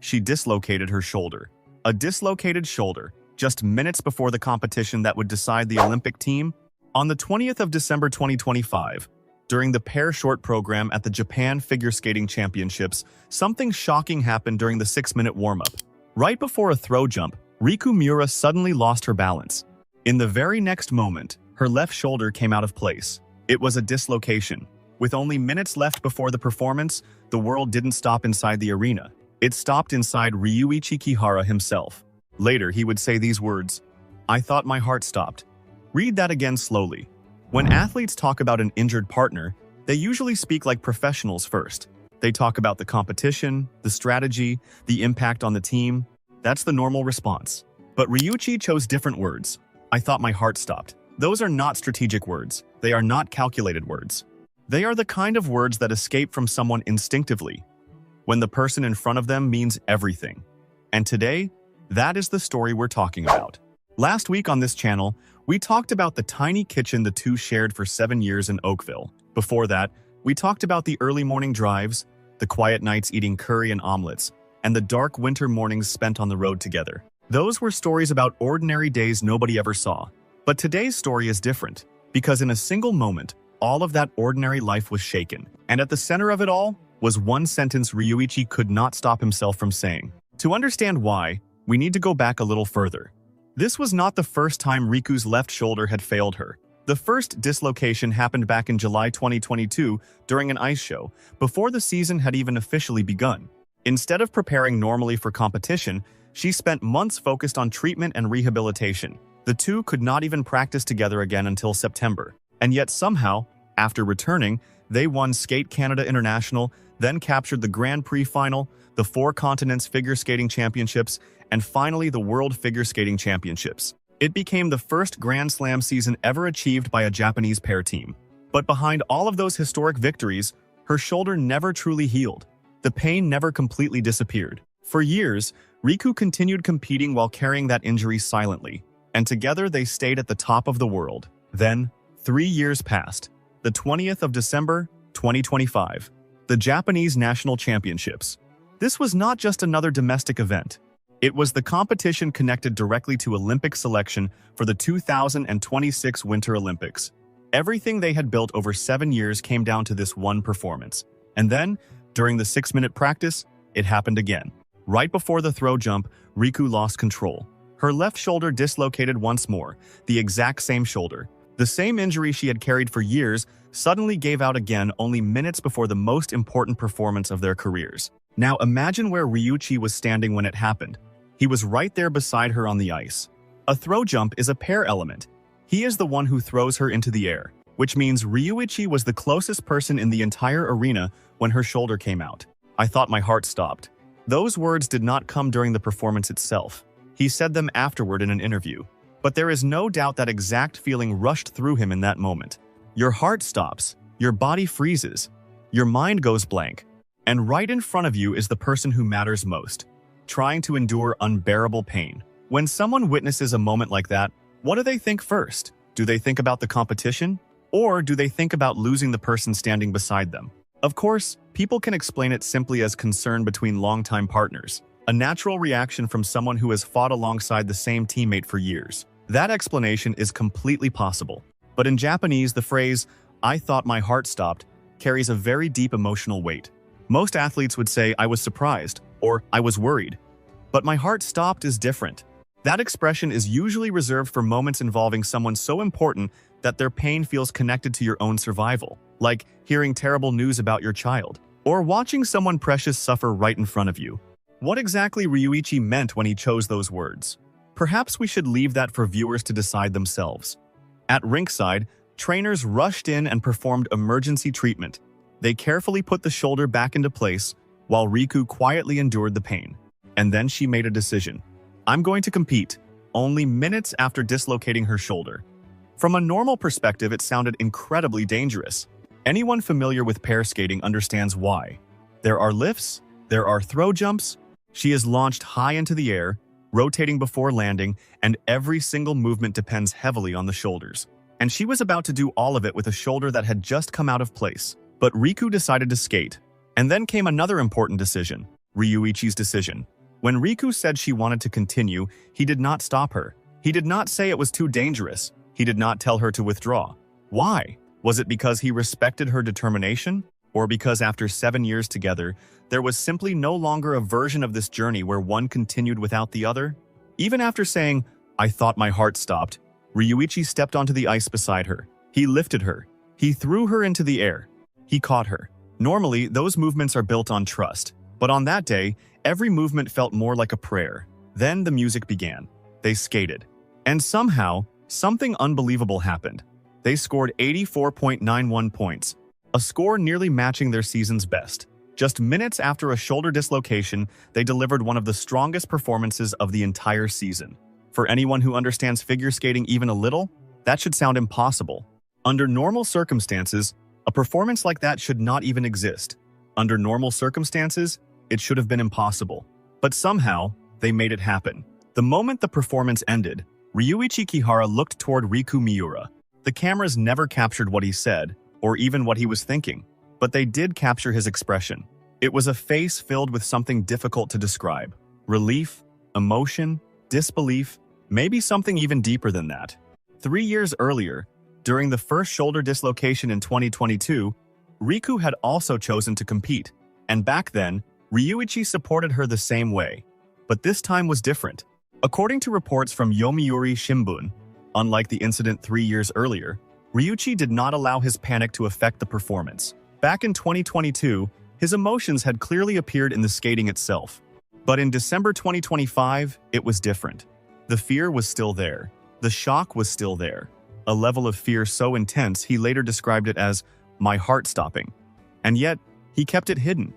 She dislocated her shoulder. A dislocated shoulder, just minutes before the competition that would decide the Olympic team. On the 20th of December 2025, during the pair short program at the Japan Figure Skating Championships, something shocking happened during the 6-minute warm-up. Right before a throw jump, Riku Miura suddenly lost her balance. In the very next moment, her left shoulder came out of place. It was a dislocation. With only minutes left before the performance, the world didn't stop inside the arena. It stopped inside Ryuichi Kihara himself. Later, he would say these words, "I thought my heart stopped." Read that again slowly. When athletes talk about an injured partner, they usually speak like professionals first. They talk about the competition, the strategy, the impact on the team. That's the normal response. But Ryuichi chose different words. "I thought my heart stopped." Those are not strategic words. They are not calculated words. They are the kind of words that escape from someone instinctively, when the person in front of them means everything. And today, that is the story we're talking about. Last week on this channel, we talked about the tiny kitchen the two shared for 7 years in Oakville. Before that, we talked about the early morning drives, the quiet nights eating curry and omelets, and the dark winter mornings spent on the road together. Those were stories about ordinary days nobody ever saw. But today's story is different, because in a single moment, all of that ordinary life was shaken. And at the center of it all was one sentence Ryuichi could not stop himself from saying. To understand why, we need to go back a little further. This was not the first time Riku's left shoulder had failed her. The first dislocation happened back in July 2022 during an ice show, before the season had even officially begun. Instead of preparing normally for competition, she spent months focused on treatment and rehabilitation. The two could not even practice together again until September. And yet somehow, after returning, they won Skate Canada International, then captured the Grand Prix final, the 4 Continents Figure Skating Championships, and finally the World Figure Skating Championships. It became the first Grand Slam season ever achieved by a Japanese pair team. But behind all of those historic victories, her shoulder never truly healed. The pain never completely disappeared. For years, Riku continued competing while carrying that injury silently, and together they stayed at the top of the world. Then, 3 years passed. The 20th of December, 2025. The Japanese National Championships. This was not just another domestic event. It was the competition connected directly to Olympic selection for the 2026 Winter Olympics. Everything they had built over 7 years came down to this one performance. And then, during the 6-minute practice, it happened again. Right before the throw jump, Riku lost control. Her left shoulder dislocated once more, the exact same shoulder. The same injury she had carried for years suddenly gave out again only minutes before the most important performance of their careers. Now imagine where Ryuichi was standing when it happened. He was right there beside her on the ice. A throw jump is a pair element. He is the one who throws her into the air, which means Ryuichi was the closest person in the entire arena when her shoulder came out. "I thought my heart stopped." Those words did not come during the performance itself. He said them afterward in an interview. But there is no doubt that exact feeling rushed through him in that moment. Your heart stops, your body freezes, your mind goes blank, and right in front of you is the person who matters most, trying to endure unbearable pain. When someone witnesses a moment like that, what do they think first? Do they think about the competition? Or do they think about losing the person standing beside them? Of course, people can explain it simply as concern between longtime partners, a natural reaction from someone who has fought alongside the same teammate for years. That explanation is completely possible. But in Japanese, the phrase, "I thought my heart stopped," carries a very deep emotional weight. Most athletes would say, "I was surprised," or "I was worried." But "my heart stopped" is different. That expression is usually reserved for moments involving someone so important that their pain feels connected to your own survival, like hearing terrible news about your child, or watching someone precious suffer right in front of you. What exactly Ryuichi meant when he chose those words? Perhaps we should leave that for viewers to decide themselves. At rinkside, trainers rushed in and performed emergency treatment. They carefully put the shoulder back into place, while Riku quietly endured the pain. And then she made a decision. "I'm going to compete," only minutes after dislocating her shoulder. From a normal perspective, it sounded incredibly dangerous. Anyone familiar with pair skating understands why. There are lifts, there are throw jumps. She is launched high into the air, rotating before landing, and every single movement depends heavily on the shoulders. And she was about to do all of it with a shoulder that had just come out of place. But Riku decided to skate. And then came another important decision, Ryuichi's decision. When Riku said she wanted to continue, he did not stop her. He did not say it was too dangerous. He did not tell her to withdraw. Why? Was it because he respected her determination? Or because after 7 years together, there was simply no longer a version of this journey where one continued without the other? Even after saying, "I thought my heart stopped," Ryuichi stepped onto the ice beside her. He lifted her. He threw her into the air. He caught her. Normally, those movements are built on trust. But on that day, every movement felt more like a prayer. Then the music began. They skated. And somehow, something unbelievable happened. They scored 84.91 points, a score nearly matching their season's best. Just minutes after a shoulder dislocation, they delivered one of the strongest performances of the entire season. For anyone who understands figure skating even a little, that should sound impossible. Under normal circumstances, a performance like that should not even exist. Under normal circumstances, it should have been impossible. But somehow, they made it happen. The moment the performance ended, Ryuichi Kihara looked toward Riku Miura. The cameras never captured what he said, or even what he was thinking, but they did capture his expression. It was a face filled with something difficult to describe. Relief, emotion, disbelief, maybe something even deeper than that. 3 years earlier, during the first shoulder dislocation in 2022, Riku had also chosen to compete, and back then, Ryuichi supported her the same way. But this time was different. According to reports from Yomiuri Shimbun, unlike the incident 3 years earlier, Ryuichi did not allow his panic to affect the performance. Back in 2022, his emotions had clearly appeared in the skating itself. But in December 2025, it was different. The fear was still there. The shock was still there. A level of fear so intense he later described it as "my heart stopping." And yet, he kept it hidden.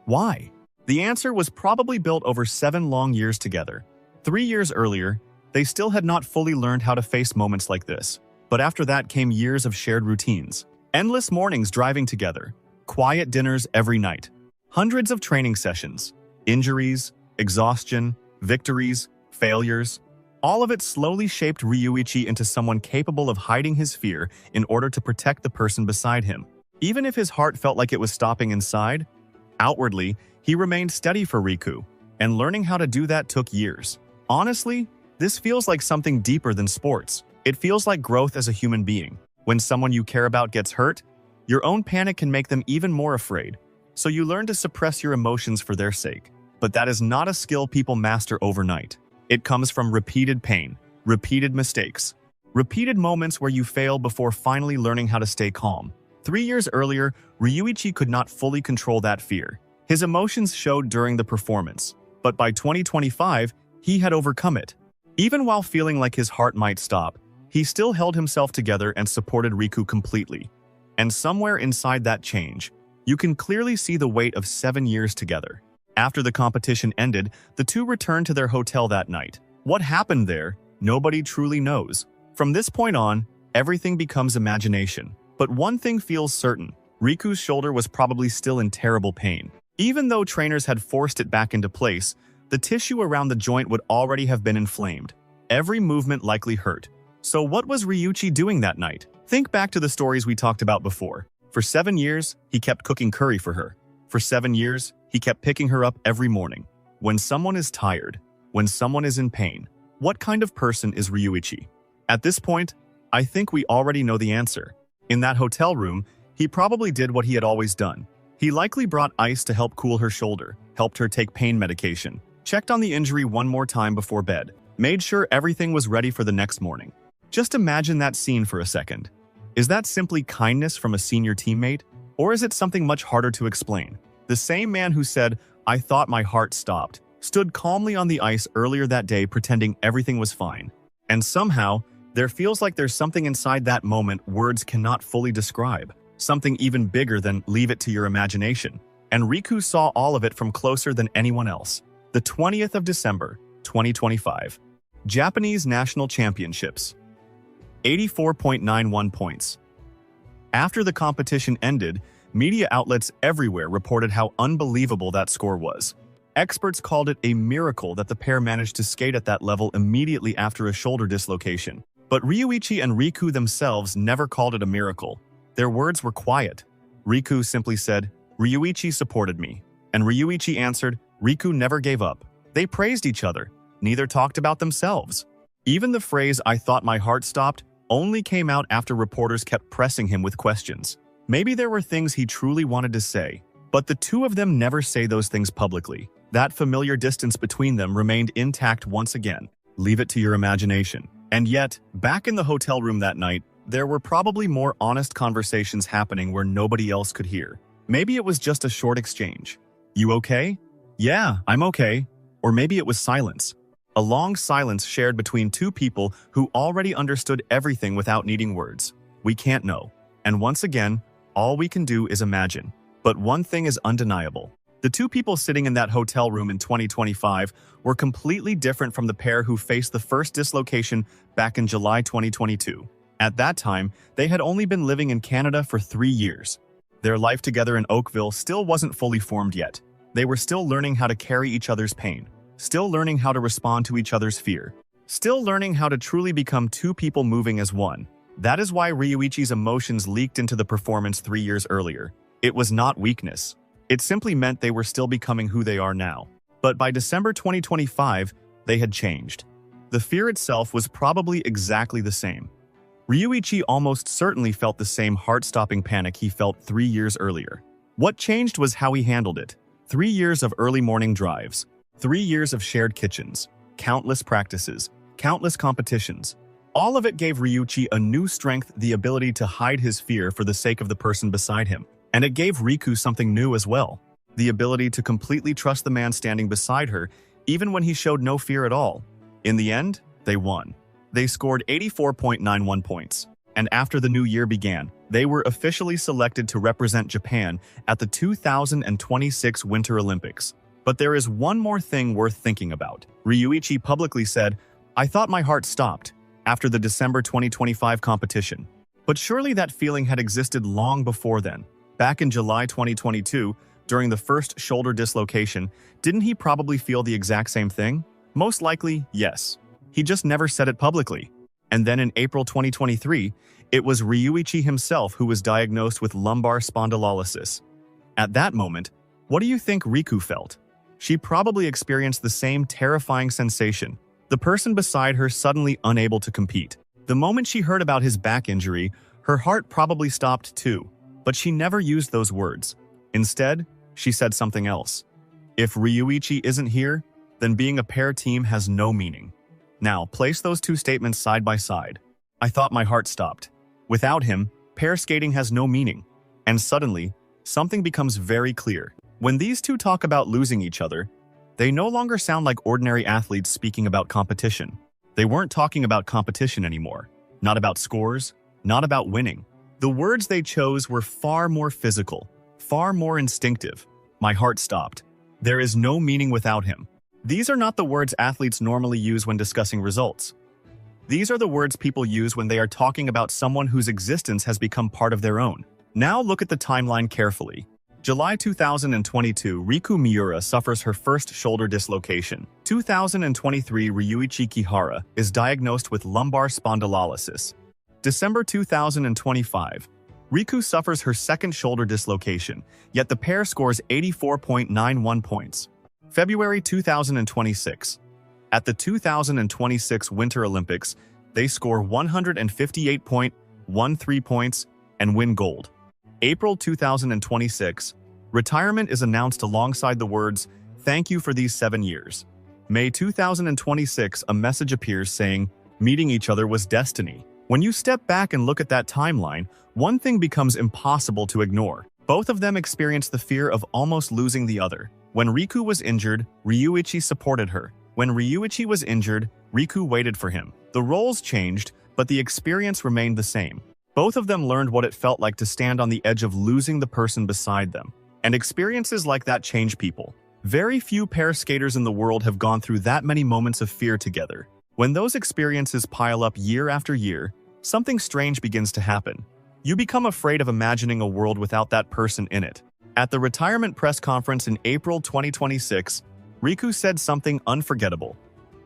Why? The answer was probably built over 7 long years together. 3 years earlier, they still had not fully learned how to face moments like this. But after that came years of shared routines. Endless mornings driving together. Quiet dinners every night. Hundreds of training sessions. Injuries, exhaustion, victories, failures. All of it slowly shaped Ryuichi into someone capable of hiding his fear in order to protect the person beside him. Even if his heart felt like it was stopping inside, outwardly, he remained steady for Riku, and learning how to do that took years. Honestly, this feels like something deeper than sports. It feels like growth as a human being. When someone you care about gets hurt, your own panic can make them even more afraid. So you learn to suppress your emotions for their sake. But that is not a skill people master overnight. It comes from repeated pain, repeated mistakes, repeated moments where you fail before finally learning how to stay calm. 3 years earlier, Ryuichi could not fully control that fear. His emotions showed during the performance, but by 2025, he had overcome it. Even while feeling like his heart might stop, he still held himself together and supported Riku completely. And somewhere inside that change, you can clearly see the weight of 7 years together. After the competition ended, the two returned to their hotel that night. What happened there, nobody truly knows. From this point on, everything becomes imagination. But one thing feels certain, Riku's shoulder was probably still in terrible pain. Even though trainers had forced it back into place, the tissue around the joint would already have been inflamed. Every movement likely hurt. So what was Ryuichi doing that night? Think back to the stories we talked about before. For 7 years, he kept cooking curry for her. For 7 years, he kept picking her up every morning. When someone is tired, when someone is in pain, what kind of person is Ryuichi? At this point, I think we already know the answer. In that hotel room, he probably did what he had always done. He likely brought ice to help cool her shoulder, helped her take pain medication, checked on the injury one more time before bed, made sure everything was ready for the next morning. Just imagine that scene for a second. Is that simply kindness from a senior teammate? Or is it something much harder to explain? The same man who said, "I thought my heart stopped," stood calmly on the ice earlier that day pretending everything was fine. And somehow, there feels like there's something inside that moment words cannot fully describe. Something even bigger than "leave it to your imagination." And Riku saw all of it from closer than anyone else. The 20th of December, 2025. Japanese National Championships. 84.91 points. After the competition ended, media outlets everywhere reported how unbelievable that score was. Experts called it a miracle that the pair managed to skate at that level immediately after a shoulder dislocation. But Ryuichi and Riku themselves never called it a miracle. Their words were quiet. Riku simply said, Ryuichi supported me. And Ryuichi answered, Riku never gave up. They praised each other. Neither talked about themselves. Even the phrase, I thought my heart stopped, only came out after reporters kept pressing him with questions. Maybe there were things he truly wanted to say, but the two of them never say those things publicly. That familiar distance between them remained intact once again. Leave it to your imagination. And yet, back in the hotel room that night, there were probably more honest conversations happening where nobody else could hear. Maybe it was just a short exchange. You okay? Yeah, I'm okay. Or maybe it was silence. A long silence shared between two people who already understood everything without needing words. We can't know. And once again, all we can do is imagine. But one thing is undeniable. The two people sitting in that hotel room in 2025 were completely different from the pair who faced the first dislocation back in July 2022. At that time, they had only been living in Canada for 3 years. Their life together in Oakville still wasn't fully formed yet. They were still learning how to carry each other's pain, still learning how to respond to each other's fear, still learning how to truly become two people moving as one. That is why Ryuichi's emotions leaked into the performance 3 years earlier. It was not weakness. It simply meant they were still becoming who they are now. But by December 2025, they had changed. The fear itself was probably exactly the same. Ryuichi almost certainly felt the same heart-stopping panic he felt 3 years earlier. What changed was how he handled it. 3 years of early morning drives, 3 years of shared kitchens, countless practices, countless competitions. All of it gave Ryuichi a new strength, the ability to hide his fear for the sake of the person beside him. And it gave Riku something new as well, the ability to completely trust the man standing beside her, even when he showed no fear at all. In the end, they won. They scored 84.91 points. And after the new year began, they were officially selected to represent Japan at the 2026 Winter Olympics. But there is one more thing worth thinking about. Ryuichi publicly said, I thought my heart stopped after the December 2025 competition. But surely that feeling had existed long before then. Back in July 2022, during the first shoulder dislocation, didn't he probably feel the exact same thing? Most likely, yes. He just never said it publicly. And then in April 2023, it was Ryuichi himself who was diagnosed with lumbar spondylolysis. At that moment, what do you think Riku felt? She probably experienced the same terrifying sensation. The person beside her suddenly unable to compete. The moment she heard about his back injury, her heart probably stopped too. But she never used those words. Instead, she said something else. If Ryuichi isn't here, then being a pair team has no meaning. Now, place those two statements side by side. I thought my heart stopped. Without him, pair skating has no meaning. And suddenly, something becomes very clear. When these two talk about losing each other, they no longer sound like ordinary athletes speaking about competition. They weren't talking about competition anymore. Not about scores, not about winning. The words they chose were far more physical, far more instinctive. My heart stopped. There is no meaning without him. These are not the words athletes normally use when discussing results. These are the words people use when they are talking about someone whose existence has become part of their own. Now look at the timeline carefully. July 2022, Riku Miura suffers her first shoulder dislocation. 2023, Ryuichi Kihara is diagnosed with lumbar spondylolysis. December 2025, Riku suffers her second shoulder dislocation, yet the pair scores 84.91 points. February 2026. At the 2026 Winter Olympics, they score 158.13 points and win gold. April 2026. Retirement is announced alongside the words, "Thank you for these 7 years." May 2026, a message appears saying, "Meeting each other was destiny." When you step back and look at that timeline, one thing becomes impossible to ignore. Both of them experienced the fear of almost losing the other. When Riku was injured, Ryuichi supported her. When Ryuichi was injured, Riku waited for him. The roles changed, but the experience remained the same. Both of them learned what it felt like to stand on the edge of losing the person beside them. And experiences like that change people. Very few pair skaters in the world have gone through that many moments of fear together. When those experiences pile up year after year, something strange begins to happen. You become afraid of imagining a world without that person in it. At the retirement press conference in April 2026, Riku said something unforgettable.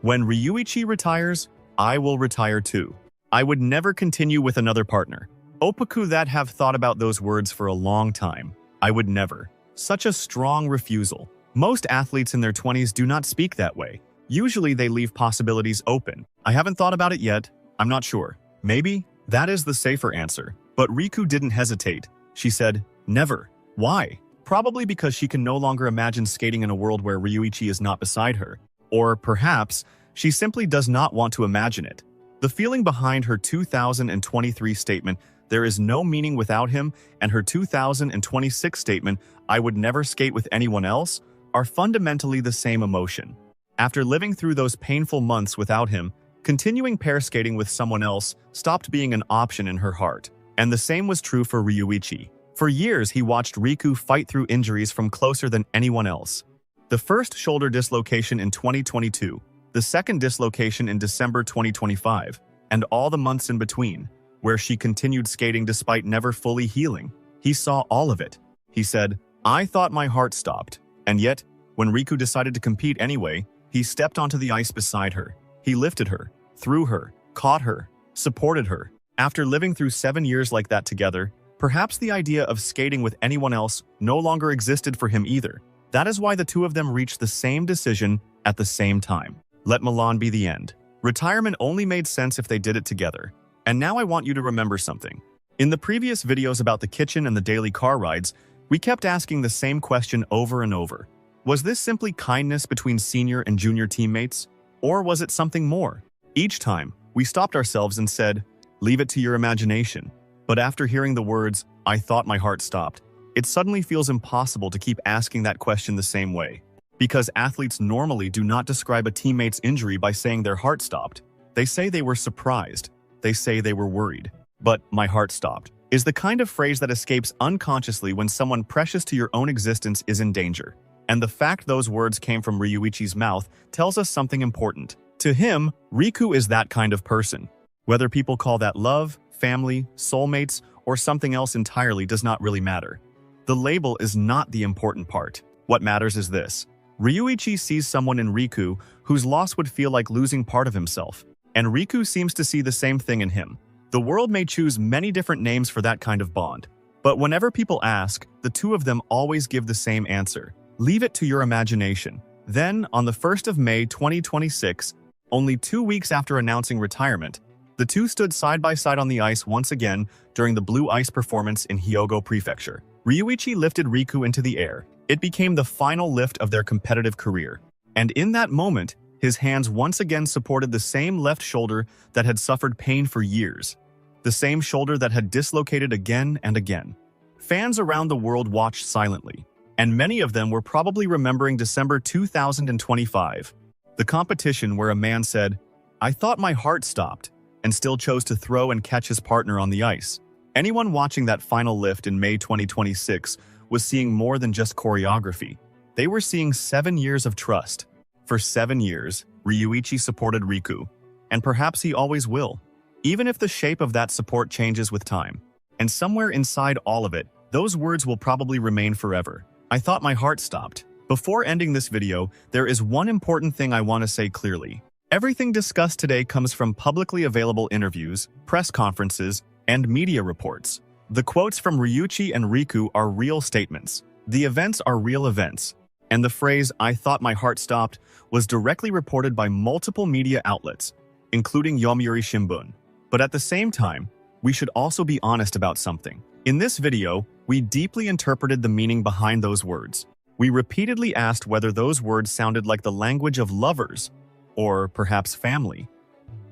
When Ryuichi retires, I will retire too. I would never continue with another partner. Oppaku that have thought about those words for a long time. I would never. Such a strong refusal. Most athletes in their 20s do not speak that way. Usually they leave possibilities open. I haven't thought about it yet. I'm not sure. Maybe that is the safer answer. But Riku didn't hesitate. She said, never. Why? Probably because she can no longer imagine skating in a world where Ryuichi is not beside her. Or perhaps she simply does not want to imagine it. The feeling behind her 2023 statement, "There is no meaning without him," and her 2026 statement, "I would never skate with anyone else," are fundamentally the same emotion. After living through those painful months without him, continuing pair skating with someone else stopped being an option in her heart. And the same was true for Ryuichi. For years, he watched Riku fight through injuries from closer than anyone else. The first shoulder dislocation in 2022, the second dislocation in December 2025, and all the months in between, where she continued skating despite never fully healing. He saw all of it. He said, "I thought my heart stopped." And yet, when Riku decided to compete anyway, he stepped onto the ice beside her. He lifted her, threw her, caught her, supported her. After living through 7 years like that together, perhaps the idea of skating with anyone else no longer existed for him either. That is why the two of them reached the same decision at the same time. Let Milan be the end. Retirement only made sense if they did it together. And now I want you to remember something. In the previous videos about the kitchen and the daily car rides, we kept asking the same question over and over. Was this simply kindness between senior and junior teammates? Or was it something more? Each time, we stopped ourselves and said, leave it to your imagination. But after hearing the words, "I thought my heart stopped," it suddenly feels impossible to keep asking that question the same way. Because athletes normally do not describe a teammate's injury by saying their heart stopped. They say they were surprised. They say they were worried. But "my heart stopped" is the kind of phrase that escapes unconsciously when someone precious to your own existence is in danger. And the fact those words came from Ryuichi's mouth tells us something important. To him, Riku is that kind of person. Whether people call that love, family, soulmates, or something else entirely does not really matter. The label is not the important part. What matters is this. Ryuichi sees someone in Riku whose loss would feel like losing part of himself. And Riku seems to see the same thing in him. The world may choose many different names for that kind of bond. But whenever people ask, the two of them always give the same answer. Leave it to your imagination. Then, on the 1st of May 2026, only 2 weeks after announcing retirement, the two stood side by side on the ice once again during the blue ice performance in Hyogo Prefecture. Ryuichi lifted Riku into the air. It became the final lift of their competitive career. And in that moment, his hands once again supported the same left shoulder that had suffered pain for years. The same shoulder that had dislocated again and again. Fans around the world watched silently. And many of them were probably remembering December 2025, the competition where a man said, "I thought my heart stopped," and still chose to throw and catch his partner on the ice. Anyone watching that final lift in May 2026 was seeing more than just choreography. They were seeing 7 years of trust. For 7 years, Ryuichi supported Riku, and perhaps he always will, even if the shape of that support changes with time. And somewhere inside all of it, those words will probably remain forever. I thought my heart stopped. Before ending this video, there is one important thing I want to say clearly. Everything discussed today comes from publicly available interviews, press conferences, and media reports. The quotes from Ryuichi and Riku are real statements. The events are real events. And the phrase, "I thought my heart stopped," was directly reported by multiple media outlets, including Yomiuri Shimbun. But at the same time, we should also be honest about something. In this video, we deeply interpreted the meaning behind those words. We repeatedly asked whether those words sounded like the language of lovers, or perhaps family.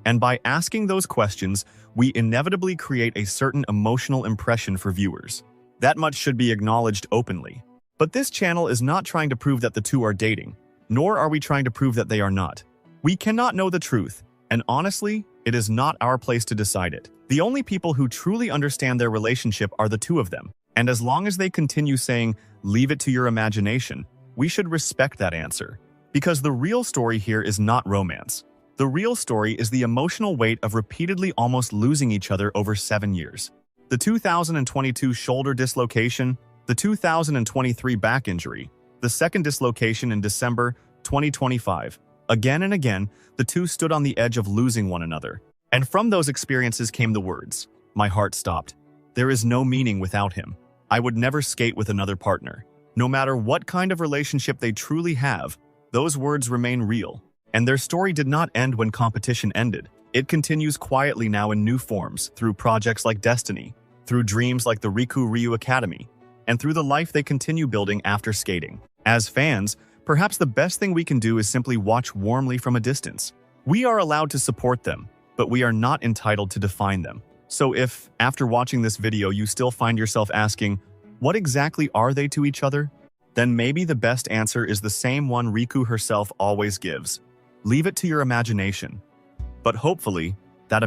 And by asking those questions, we inevitably create a certain emotional impression for viewers. That much should be acknowledged openly. But this channel is not trying to prove that the two are dating, nor are we trying to prove that they are not. We cannot know the truth, and honestly, it is not our place to decide it. The only people who truly understand their relationship are the two of them. And as long as they continue saying, "Leave it to your imagination," we should respect that answer. Because the real story here is not romance. The real story is the emotional weight of repeatedly almost losing each other over 7 years. The 2022 shoulder dislocation, the 2023 back injury, the second dislocation in December 2025. Again and again, the two stood on the edge of losing one another. And from those experiences came the words, "My heart stopped. There is no meaning without him. I would never skate with another partner." No matter what kind of relationship they truly have, those words remain real. And their story did not end when competition ended. It continues quietly now in new forms, through projects like Destiny, through dreams like the Riku Ryu Academy, and through the life they continue building after skating. As fans, perhaps the best thing we can do is simply watch warmly from a distance. We are allowed to support them, but we are not entitled to define them. So if, after watching this video, you still find yourself asking, what exactly are they to each other? Then maybe the best answer is the same one Riku herself always gives. Leave it to your imagination. But hopefully, that